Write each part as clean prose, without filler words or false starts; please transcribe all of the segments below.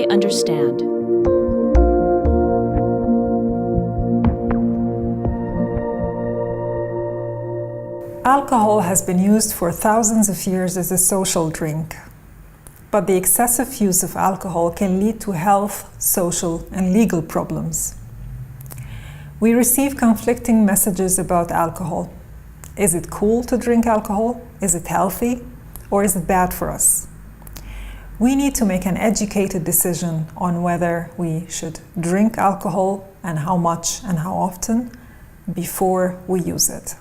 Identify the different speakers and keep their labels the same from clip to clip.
Speaker 1: Understand.
Speaker 2: Alcohol has been used for thousands of years as a social drink, but the excessive use of alcohol can lead to health, social, and legal problems. We receive conflicting messages about alcohol. Is it cool to drink alcohol? Is it healthy? Or is it bad for us? We need to make an educated decision on whether we should drink alcohol and how much and how often before we use it.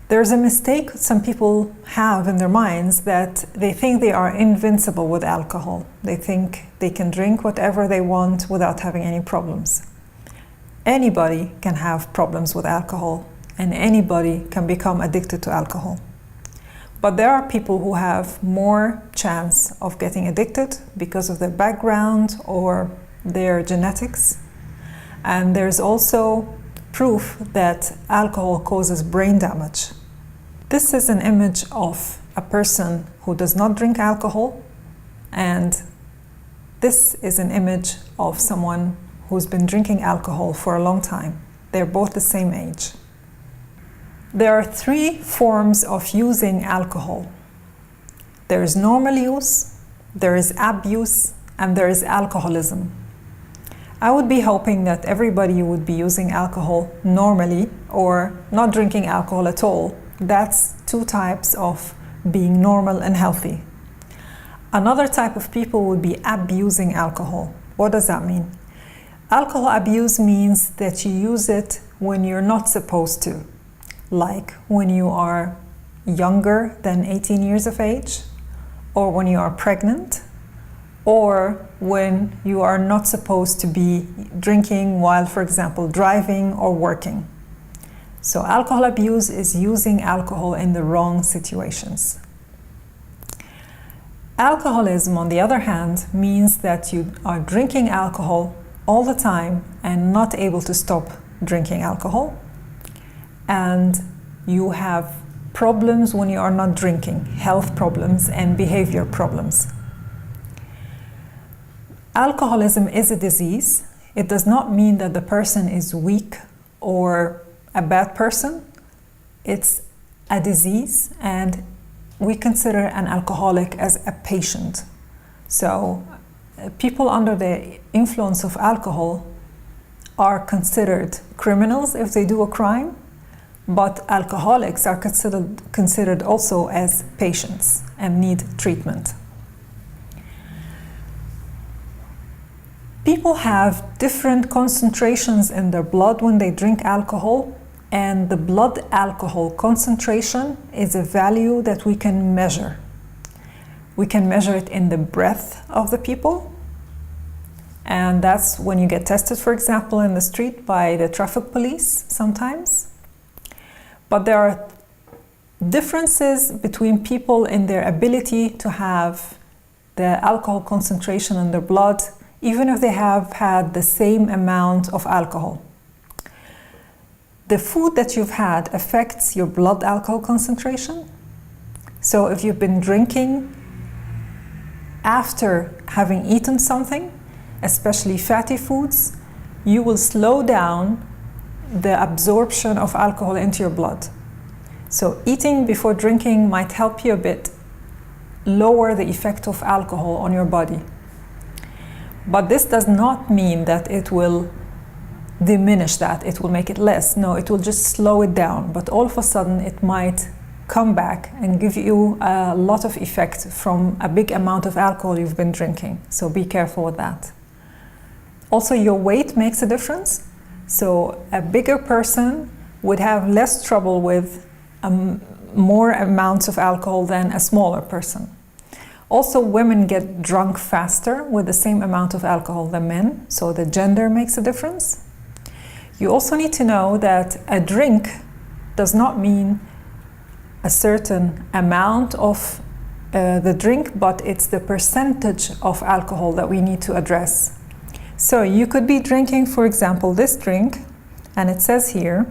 Speaker 2: There's a mistake some people have in their minds that they think they are invincible with alcohol. They think they can drink whatever they want without having any problems. Anybody can have problems with alcohol, and anybody can become addicted to alcohol. But there are people who have more chance of getting addicted because of their background or their genetics. And there's also proof that alcohol causes brain damage. This is an image of a person who does not drink alcohol, and this is an image of someone who's been drinking alcohol for a long time. They're both the same age. There are three forms of using alcohol. There is normal use, there is abuse, and there is alcoholism. I would be hoping that everybody would be using alcohol normally or not drinking alcohol at all. That's two types of being normal and healthy. Another type of people would be abusing alcohol. What does that mean? Alcohol abuse means that you use it when you're not supposed to, like when you are younger than 18 years of age, or when you are pregnant, or when you are not supposed to be drinking while, for example, driving or working. So alcohol abuse is using alcohol in the wrong situations. Alcoholism, on the other hand, means that you are drinking alcohol all the time and not able to stop drinking alcohol. And you have problems when you are not drinking, health problems and behavior problems. Alcoholism is a disease. It does not mean that the person is weak or a bad person. It's a disease, and we consider an alcoholic as a patient. So people under the influence of alcohol are considered criminals if they do a crime, but alcoholics are considered also as patients and need treatment. People have different concentrations in their blood when they drink alcohol, and the blood alcohol concentration is a value that we can measure. We can measure it in the breath of the people, and that's when you get tested, for example, in the street by the traffic police sometimes. But there are differences between people in their ability to have the alcohol concentration in their blood, even if they have had the same amount of alcohol. The food that you've had affects your blood alcohol concentration. So if you've been drinking after having eaten something, especially fatty foods, you will slow down the absorption of alcohol into your blood. So eating before drinking might help you a bit lower the effect of alcohol on your body. But this does not mean that it will diminish that, it will make it less. No, it will just slow it down. But all of a sudden it might come back and give you a lot of effect from a big amount of alcohol you've been drinking. So be careful with that. Also, your weight makes a difference. So a bigger person would have less trouble with more amounts of alcohol than a smaller person. Also, women get drunk faster with the same amount of alcohol than men, so the gender makes a difference. You also need to know that a drink does not mean a certain amount of the drink, but it's the percentage of alcohol that we need to address. So you could be drinking, for example, this drink, and it says here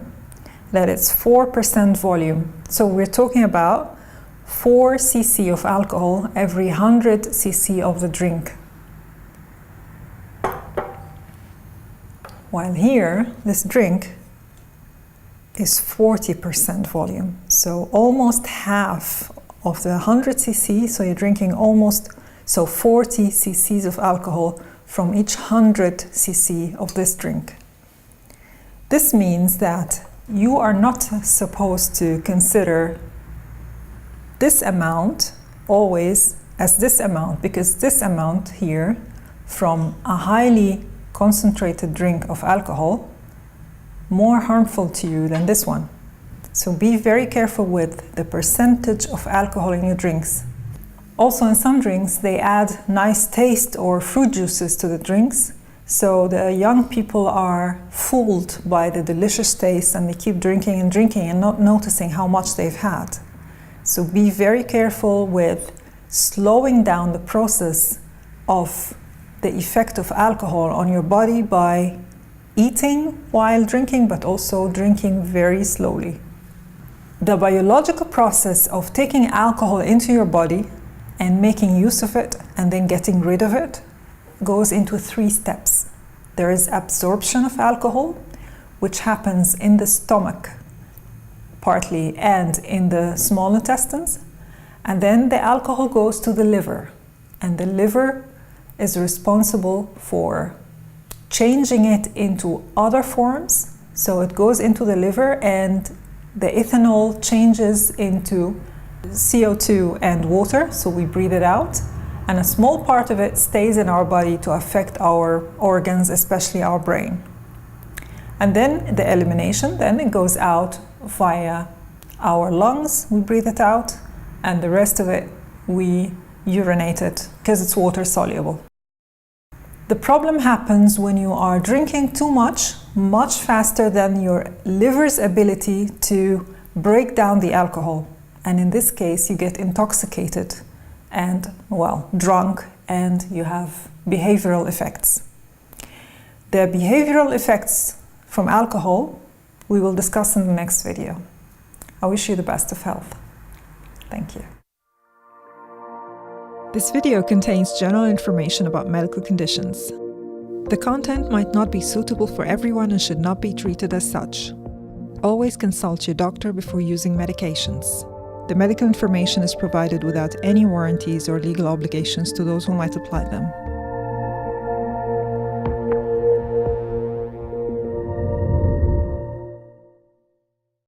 Speaker 2: that it's 4% volume. So we're talking about 4 cc of alcohol every 100 cc of the drink. While here, this drink is 40% volume. So almost half of the 100 cc, so you're drinking 40 cc's of alcohol from each 100 cc of this drink. This means that you are not supposed to consider this amount always as this amount, because this amount here from a highly concentrated drink of alcohol more harmful to you than this one. So be very careful with the percentage of alcohol in your drinks. Also, in some drinks, they add nice taste or fruit juices to the drinks. So the young people are fooled by the delicious taste and they keep drinking and not noticing how much they've had. So be very careful with slowing down the process of the effect of alcohol on your body by eating while drinking, but also drinking very slowly. The biological process of taking alcohol into your body and making use of it and then getting rid of it goes into 3 steps. There is absorption of alcohol, which happens in the stomach partly and in the small intestines, and then the alcohol goes to the liver, and the liver is responsible for changing it into other forms. So it goes into the liver and the ethanol changes into CO2 and water, so we breathe it out, and a small part of it stays in our body to affect our organs, especially our brain. And then the elimination, then it goes out via our lungs, we breathe it out, and the rest of it we urinate it because it's water soluble. The problem happens when you are drinking too much faster than your liver's ability to break down the alcohol. And in this case, you get intoxicated and, drunk, and you have behavioral effects. The behavioral effects from alcohol we will discuss in the next video. I wish you the best of health. Thank you. This video contains general information about medical conditions. The content might not be suitable for everyone and should not be treated as such. Always consult your doctor before using medications. The medical information is provided without any warranties or legal obligations to those who might apply them.